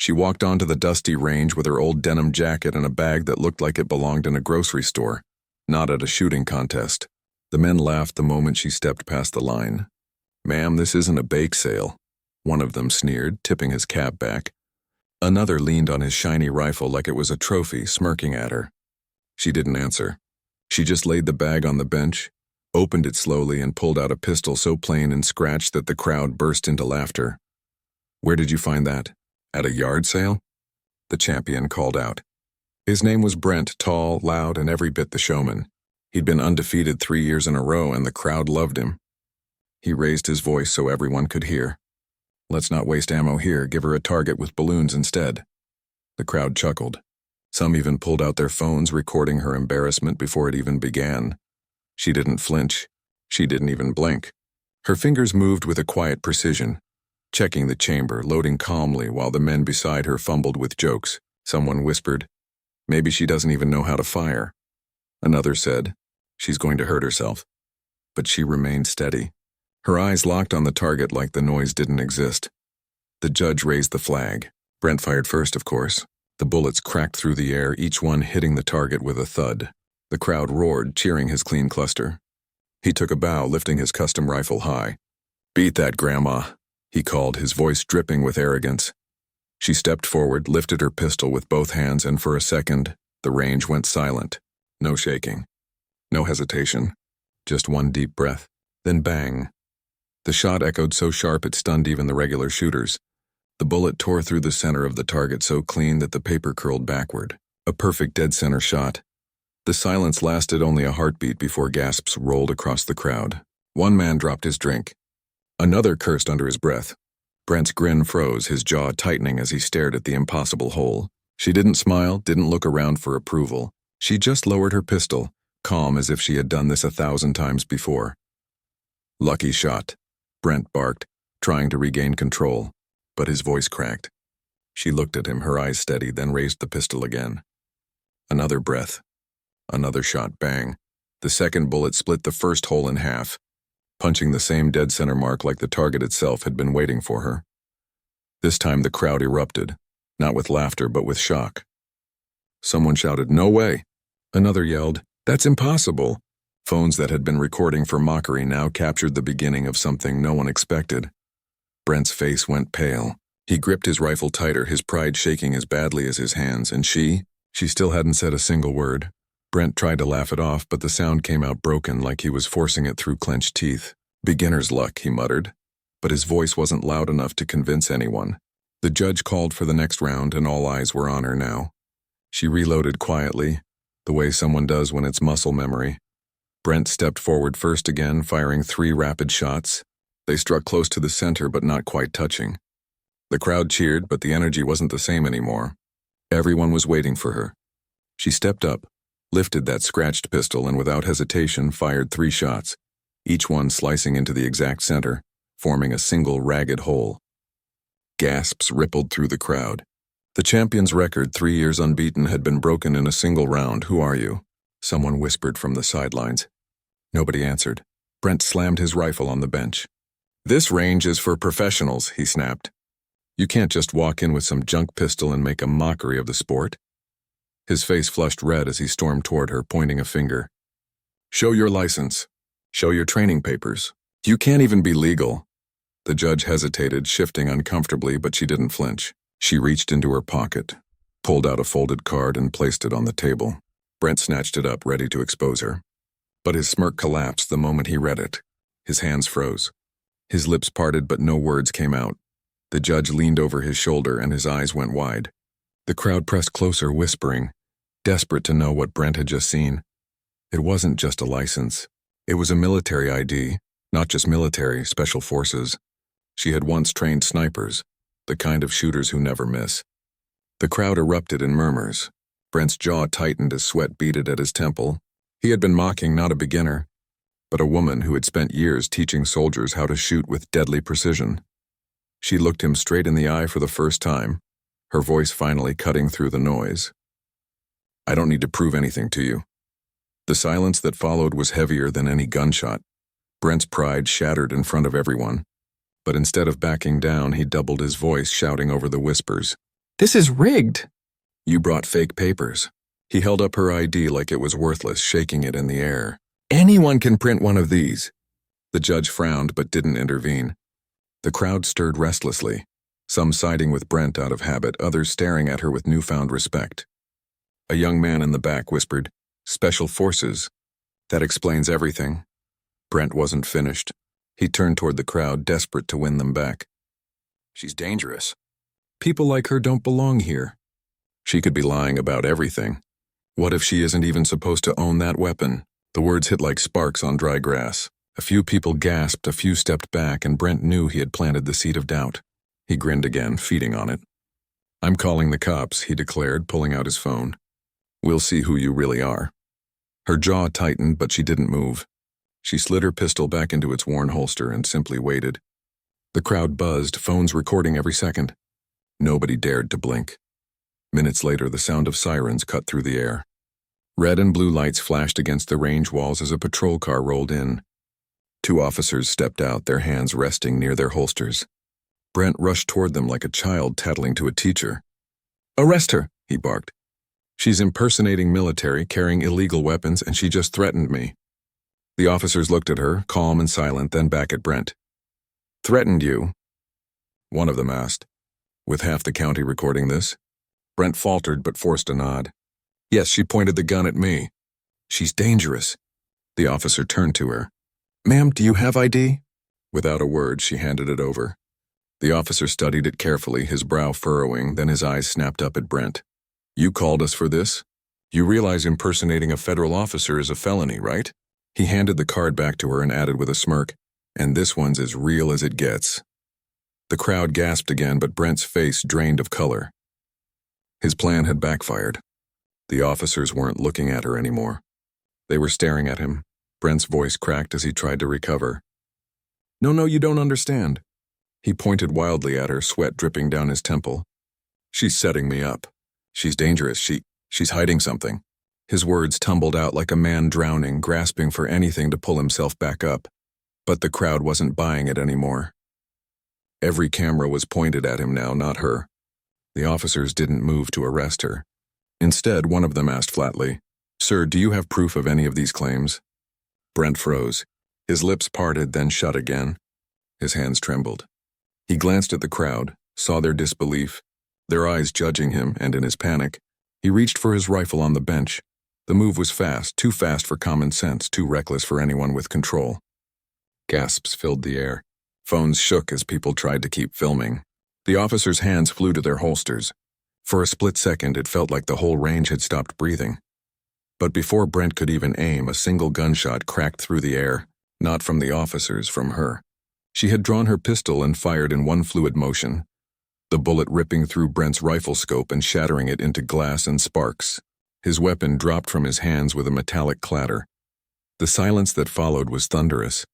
She walked onto the dusty range with her old denim jacket and a bag that looked like it belonged in a grocery store, not at a shooting contest. The men laughed the moment she stepped past the line. "Ma'am, this isn't a bake sale," one of them sneered, tipping his cap back. Another leaned on his shiny rifle like it was a trophy, smirking at her. She didn't answer. She just laid the bag on the bench, opened it slowly, and pulled out a pistol so plain and scratched that the crowd burst into laughter. "Where did you find that? At a yard sale?" The champion called out. His name was Brent, tall, loud, and every bit the showman. He'd been undefeated 3 years in a row, and the crowd loved him. He raised his voice so everyone could hear. "Let's not waste ammo here. Give her a target with balloons instead." The crowd chuckled. Some even pulled out their phones, recording her embarrassment before it even began. She didn't flinch. She didn't even blink. Her fingers moved with a quiet precision, checking the chamber, loading calmly while the men beside her fumbled with jokes. Someone whispered, "Maybe she doesn't even know how to fire." Another said, "She's going to hurt herself." But she remained steady. Her eyes locked on the target like the noise didn't exist. The judge raised the flag. Brent fired first, of course. The bullets cracked through the air, each one hitting the target with a thud. The crowd roared, cheering his clean cluster. He took a bow, lifting his custom rifle high. "Beat that, Grandma," he called, his voice dripping with arrogance. She stepped forward, lifted her pistol with both hands, and for a second, the range went silent. No shaking. No hesitation. Just one deep breath. Then bang. The shot echoed so sharp it stunned even the regular shooters. The bullet tore through the center of the target so clean that the paper curled backward. A perfect dead center shot. The silence lasted only a heartbeat before gasps rolled across the crowd. One man dropped his drink. Another cursed under his breath. Brent's grin froze, his jaw tightening as he stared at the impossible hole. She didn't smile, didn't look around for approval. She just lowered her pistol, calm as if she had done this 1,000 times before. "Lucky shot," Brent barked, trying to regain control, but his voice cracked. She looked at him, her eyes steady, then raised the pistol again. Another breath. Another shot, bang. The second bullet split the first hole in half, punching the same dead center mark like the target itself had been waiting for her. This time the crowd erupted, not with laughter but with shock. Someone shouted, "No way!" Another yelled, "That's impossible!" Phones that had been recording for mockery now captured the beginning of something no one expected. Brent's face went pale. He gripped his rifle tighter, his pride shaking as badly as his hands, and she still hadn't said a single word. Brent tried to laugh it off, but the sound came out broken like he was forcing it through clenched teeth. "Beginner's luck," he muttered, but his voice wasn't loud enough to convince anyone. The judge called for the next round, and all eyes were on her now. She reloaded quietly, the way someone does when it's muscle memory. Brent stepped forward first again, firing 3 rapid shots. They struck close to the center but not quite touching. The crowd cheered, but the energy wasn't the same anymore. Everyone was waiting for her. She stepped up, lifted that scratched pistol, and without hesitation fired 3 shots, each one slicing into the exact center, forming a single ragged hole. Gasps rippled through the crowd. The champion's record, 3 years unbeaten, had been broken in a single round. "Who are you?" Someone whispered from the sidelines. Nobody answered. Brent slammed his rifle on the bench. "This range is for professionals," he snapped. "You can't just walk in with some junk pistol and make a mockery of the sport." His face flushed red as he stormed toward her, pointing a finger. "Show your license. Show your training papers. You can't even be legal." The judge hesitated, shifting uncomfortably, but she didn't flinch. She reached into her pocket, pulled out a folded card, and placed it on the table. Brent snatched it up, ready to expose her. But his smirk collapsed the moment he read it. His hands froze. His lips parted, but no words came out. The judge leaned over his shoulder, and his eyes went wide. The crowd pressed closer, whispering, desperate to know what Brent had just seen. It wasn't just a license. It was a military ID, not just military, special forces. She had once trained snipers, the kind of shooters who never miss. The crowd erupted in murmurs. Brent's jaw tightened as sweat beaded at his temple. He had been mocking not a beginner, but a woman who had spent years teaching soldiers how to shoot with deadly precision. She looked him straight in the eye for the first time, her voice finally cutting through the noise. "I don't need to prove anything to you." The silence that followed was heavier than any gunshot. Brent's pride shattered in front of everyone. But instead of backing down, he doubled his voice, shouting over the whispers. This is rigged. You brought fake papers. He held up her ID like it was worthless, shaking it in the air. Anyone can print one of these. The judge frowned but didn't intervene. The crowd stirred restlessly, some siding with Brent out of habit, others staring at her with newfound respect. A young man in the back whispered, "Special Forces. That explains everything." Brent wasn't finished. He turned toward the crowd, desperate to win them back. "She's dangerous. People like her don't belong here." She could be lying about everything. What if she isn't even supposed to own that weapon? The words hit like sparks on dry grass. A few people gasped, a few stepped back, and Brent knew he had planted the seed of doubt. He grinned again, feeding on it. "I'm calling the cops," he declared, pulling out his phone. "We'll see who you really are." Her jaw tightened, but she didn't move. She slid her pistol back into its worn holster and simply waited. The crowd buzzed, phones recording every second. Nobody dared to blink. Minutes later, the sound of sirens cut through the air. Red and blue lights flashed against the range walls as a patrol car rolled in. 2 officers stepped out, their hands resting near their holsters. Brent rushed toward them like a child tattling to a teacher. "Arrest her," he barked. "She's impersonating military, carrying illegal weapons, and she just threatened me." The officers looked at her, calm and silent, then back at Brent. "Threatened you?" one of them asked. "With half the county recording this?" Brent faltered but forced a nod. "Yes, she pointed the gun at me." "She's dangerous." The officer turned to her. "Ma'am, do you have ID?" Without a word, she handed it over. The officer studied it carefully, his brow furrowing, then his eyes snapped up at Brent. "You called us for this? You realize impersonating a federal officer is a felony, right?" He handed the card back to her and added with a smirk, "And this one's as real as it gets." The crowd gasped again, but Brent's face drained of color. His plan had backfired. The officers weren't looking at her anymore. They were staring at him. Brent's voice cracked as he tried to recover. No, you don't understand." He pointed wildly at her, sweat dripping down his temple. "She's setting me up. She's dangerous. She's hiding something." His words tumbled out like a man drowning, grasping for anything to pull himself back up. But the crowd wasn't buying it anymore. Every camera was pointed at him now, not her. The officers didn't move to arrest her. Instead, one of them asked flatly, "Sir, do you have proof of any of these claims?" Brent froze. His lips parted, then shut again. His hands trembled. He glanced at the crowd, saw their disbelief, their eyes judging him, and in his panic, he reached for his rifle on the bench. The move was fast, too fast for common sense, too reckless for anyone with control. Gasps filled the air. Phones shook as people tried to keep filming. The officers' hands flew to their holsters. For a split second, it felt like the whole range had stopped breathing. But before Brent could even aim, a single gunshot cracked through the air, not from the officers, from her. She had drawn her pistol and fired in one fluid motion, the bullet ripping through Brent's rifle scope and shattering it into glass and sparks. His weapon dropped from his hands with a metallic clatter. The silence that followed was thunderous.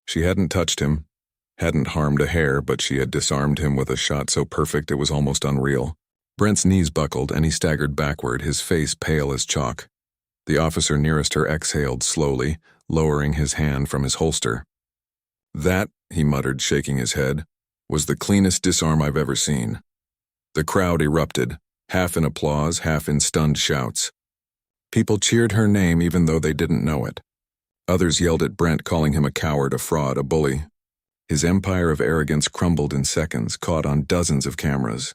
She hadn't touched him, hadn't harmed a hair, but she had disarmed him with a shot so perfect it was almost unreal. Brent's knees buckled and he staggered backward, his face pale as chalk. The officer nearest her exhaled slowly, lowering his hand from his holster. "That," he muttered, shaking his head, "was the cleanest disarm I've ever seen." The crowd erupted, half in applause, half in stunned shouts. People cheered her name even though they didn't know it. Others yelled at Brent, calling him a coward, a fraud, a bully. His empire of arrogance crumbled in seconds, caught on dozens of cameras.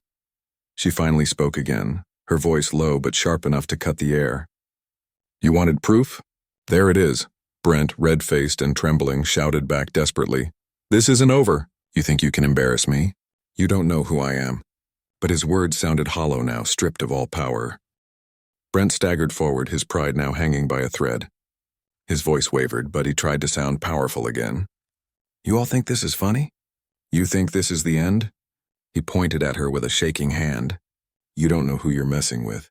She finally spoke again, her voice low but sharp enough to cut the air. "You wanted proof? There it is." Brent, red-faced and trembling, shouted back desperately. "This isn't over. You think you can embarrass me? You don't know who I am." But his words sounded hollow now, stripped of all power. Brent staggered forward, his pride now hanging by a thread. His voice wavered, but he tried to sound powerful again. "You all think this is funny? You think this is the end?" He pointed at her with a shaking hand. "You don't know who you're messing with.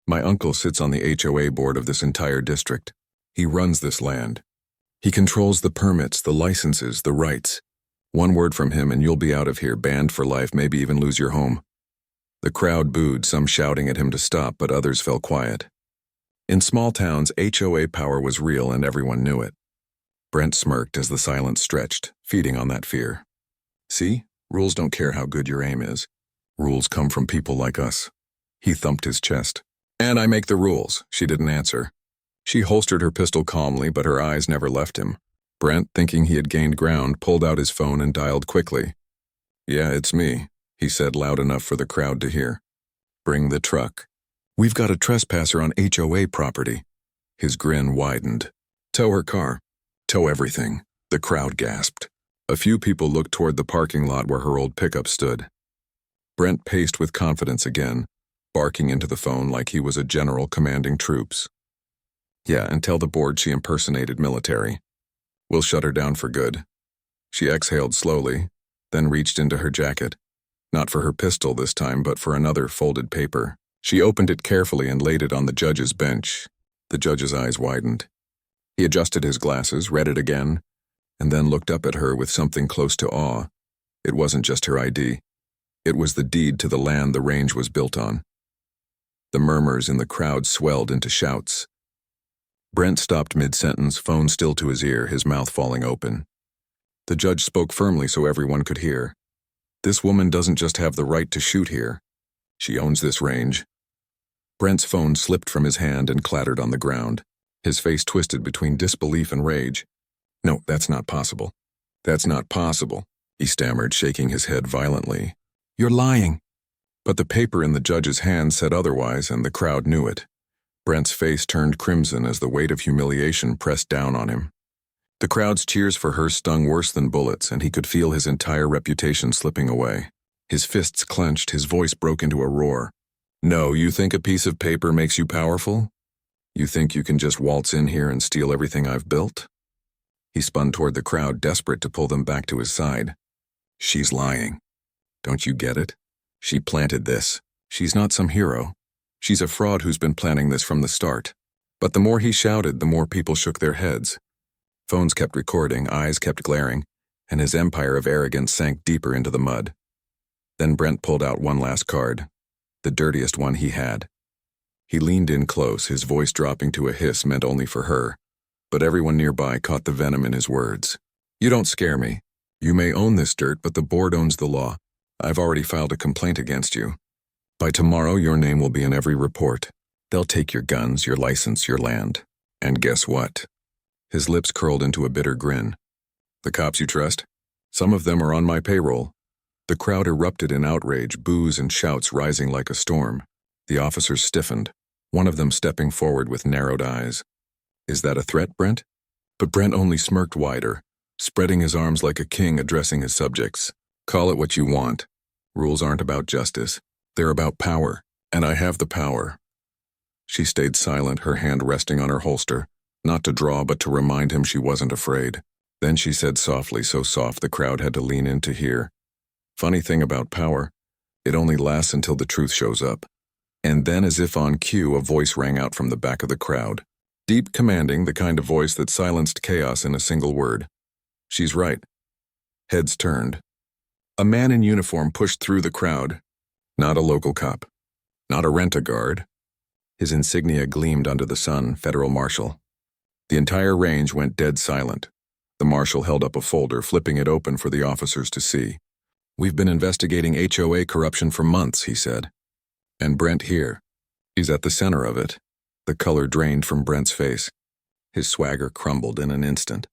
My uncle sits on the HOA board of this entire district. He runs this land. He controls the permits, the licenses, the rights. One word from him and you'll be out of here, banned for life, maybe even lose your home." The crowd booed, some shouting at him to stop, but others fell quiet. In small towns, HOA power was real and everyone knew it. Brent smirked as the silence stretched, feeding on that fear. "See? Rules don't care how good your aim is. Rules come from people like us. He thumped his chest. And I make the rules. She didn't answer. She holstered her pistol calmly, but her eyes never left him. Brent, thinking he had gained ground, pulled out his phone and dialed quickly. Yeah, it's me, he said loud enough for the crowd to hear. Bring the truck. We've got a trespasser on HOA property. His grin widened. Tow her car. Tow everything. The crowd gasped. A few people looked toward the parking lot where her old pickup stood. Brent paced with confidence again, barking into the phone like he was a general commanding troops. Yeah, and tell the board she impersonated military. We'll shut her down for good. She exhaled slowly, then reached into her jacket. Not for her pistol this time, but for another folded paper. She opened it carefully and laid it on the judge's bench. The judge's eyes widened. He adjusted his glasses, read it again, and then looked up at her with something close to awe. It wasn't just her ID. It was the deed to the land the range was built on. The murmurs in the crowd swelled into shouts. Brent stopped mid-sentence, phone still to his ear, his mouth falling open. The judge spoke firmly so everyone could hear. This woman doesn't just have the right to shoot here. She owns this range. Brent's phone slipped from his hand and clattered on the ground. His face twisted between disbelief and rage. No, that's not possible. That's not possible, he stammered, shaking his head violently. You're lying. But the paper in the judge's hand said otherwise, and the crowd knew it. Brent's face turned crimson as the weight of humiliation pressed down on him. The crowd's cheers for her stung worse than bullets, and he could feel his entire reputation slipping away. His fists clenched, his voice broke into a roar. No, you think a piece of paper makes you powerful? You think you can just waltz in here and steal everything I've built? He spun toward the crowd, desperate to pull them back to his side. She's lying. Don't you get it? She planted this. She's not some hero. She's a fraud who's been planning this from the start. But the more he shouted, the more people shook their heads. Phones kept recording, eyes kept glaring, and his empire of arrogance sank deeper into the mud. Then Brent pulled out one last card, the dirtiest one he had. He leaned in close, his voice dropping to a hiss meant only for her, but everyone nearby caught the venom in his words. You don't scare me. You may own this dirt, but the board owns the law. I've already filed a complaint against you. By tomorrow, your name will be in every report. They'll take your guns, your license, your land. And guess what? His lips curled into a bitter grin. The cops you trust? Some of them are on my payroll. The crowd erupted in outrage, boos and shouts rising like a storm. The officers stiffened, one of them stepping forward with narrowed eyes. Is that a threat, Brent? But Brent only smirked wider, spreading his arms like a king addressing his subjects. Call it what you want. Rules aren't about justice. They're about power, and I have the power. She stayed silent, her hand resting on her holster, not to draw but to remind him she wasn't afraid. Then she said softly, so soft the crowd had to lean in to hear. Funny thing about power, it only lasts until the truth shows up. And then, as if on cue, a voice rang out from the back of the crowd. Deep, commanding, the kind of voice that silenced chaos in a single word. She's right. Heads turned. A man in uniform pushed through the crowd. Not a local cop. Not a rent-a-guard. His insignia gleamed under the sun, federal marshal. The entire range went dead silent. The marshal held up a folder, flipping it open for the officers to see. We've been investigating HOA corruption for months, he said. And Brent here. He's at the center of it. The color drained from Brent's face. His swagger crumbled in an instant.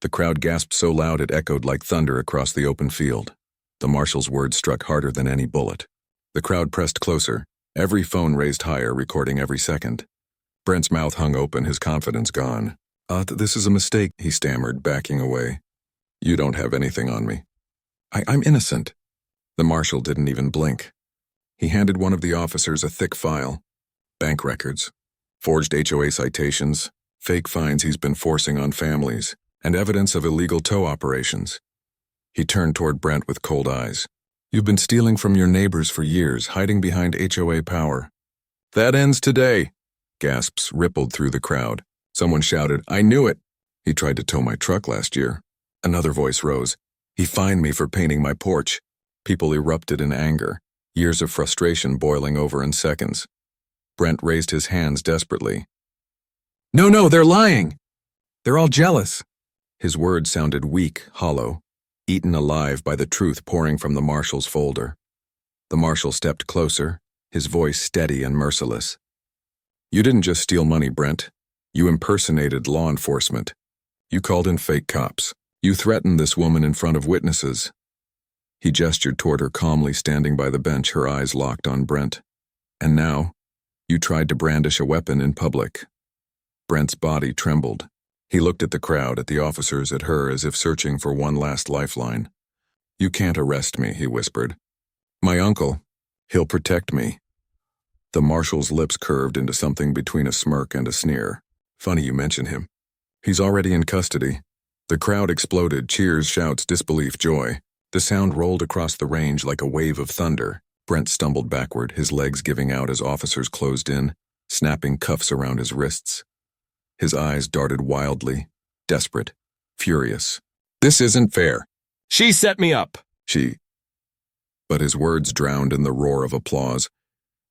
The crowd gasped so loud it echoed like thunder across the open field. The marshal's words struck harder than any bullet. The crowd pressed closer, every phone raised higher, recording every second. Brent's mouth hung open, his confidence gone. This is a mistake, he stammered, backing away. You don't have anything on me. I'm innocent. The marshal didn't even blink. He handed one of the officers a thick file. Bank records, forged HOA citations, fake fines he's been forcing on families, and evidence of illegal tow operations. He turned toward Brent with cold eyes. You've been stealing from your neighbors for years, hiding behind HOA power. That ends today. Gasps rippled through the crowd. Someone shouted, I knew it. He tried to tow my truck last year. Another voice rose. He fined me for painting my porch. People erupted in anger, years of frustration boiling over in seconds. Brent raised his hands desperately. No, they're lying. They're all jealous. His words sounded weak, hollow, eaten alive by the truth pouring from the marshal's folder. The marshal stepped closer, his voice steady and merciless. You didn't just steal money, Brent. You impersonated law enforcement. You called in fake cops. You threatened this woman in front of witnesses. He gestured toward her calmly standing by the bench, her eyes locked on Brent. And now, you tried to brandish a weapon in public. Brent's body trembled. He looked at the crowd, at the officers, at her, as if searching for one last lifeline. You can't arrest me, he whispered. My uncle, he'll protect me. The marshal's lips curved into something between a smirk and a sneer. Funny you mention him. He's already in custody. The crowd exploded, cheers, shouts, disbelief, joy. The sound rolled across the range like a wave of thunder. Brent stumbled backward, his legs giving out as officers closed in, snapping cuffs around his wrists. His eyes darted wildly, desperate, furious. This isn't fair. She set me up. But his words drowned in the roar of applause,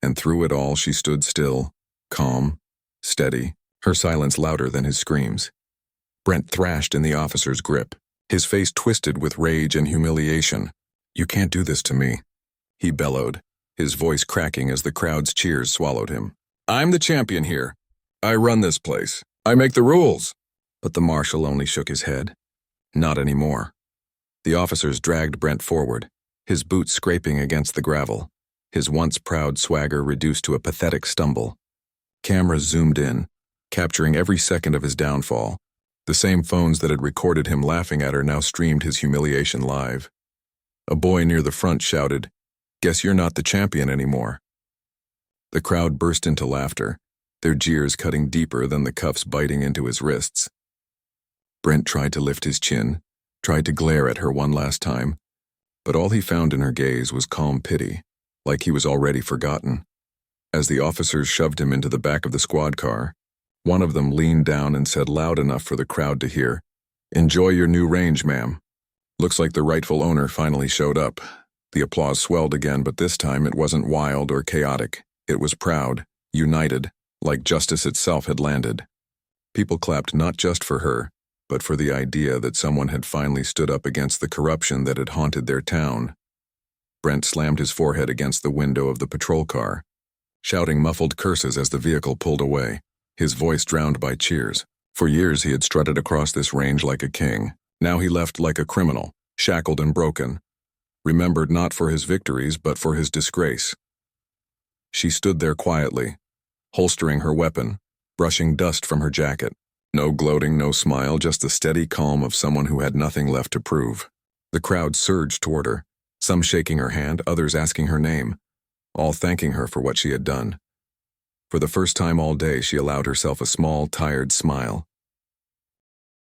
and through it all she stood still, calm, steady, her silence louder than his screams. Brent thrashed in the officer's grip, his face twisted with rage and humiliation. You can't do this to me, he bellowed, his voice cracking as the crowd's cheers swallowed him. I'm the champion here. I run this place. I make the rules. But the marshal only shook his head. Not anymore. The officers dragged Brent forward, his boots scraping against the gravel, his once proud swagger reduced to a pathetic stumble. Cameras zoomed in, capturing every second of his downfall. The same phones that had recorded him laughing at her now streamed his humiliation live. A boy near the front shouted, "Guess you're not the champion anymore." The crowd burst into laughter, their jeers cutting deeper than the cuffs biting into his wrists. Brent tried to lift his chin, tried to glare at her one last time, but all he found in her gaze was calm pity, like he was already forgotten. As the officers shoved him into the back of the squad car, one of them leaned down and said loud enough for the crowd to hear, "Enjoy your new range, ma'am. Looks like the rightful owner finally showed up." The applause swelled again, but this time it wasn't wild or chaotic. It was proud, united, like justice itself had landed. People clapped not just for her, but for the idea that someone had finally stood up against the corruption that had haunted their town. Brent slammed his forehead against the window of the patrol car, shouting muffled curses as the vehicle pulled away, his voice drowned by cheers. For years he had strutted across this range like a king. Now he left like a criminal, shackled and broken, remembered not for his victories but for his disgrace. She stood there quietly, holstering her weapon, brushing dust from her jacket. No gloating, no smile, just the steady calm of someone who had nothing left to prove. The crowd surged toward her, some shaking her hand, others asking her name, all thanking her for what she had done. For the first time all day, she allowed herself a small, tired smile.